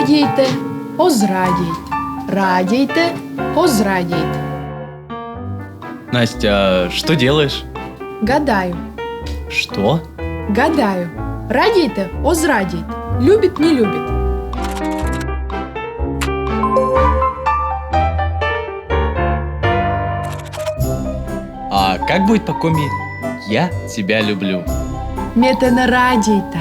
Радійте, озрадійте. Радійте, озрадійте. Настя, что делаешь? Гадаю, Что? гадаю. Радійте, озрадійте. Любить, не любить. А как будет по коме «Я тебя люблю»? Мете не радійте.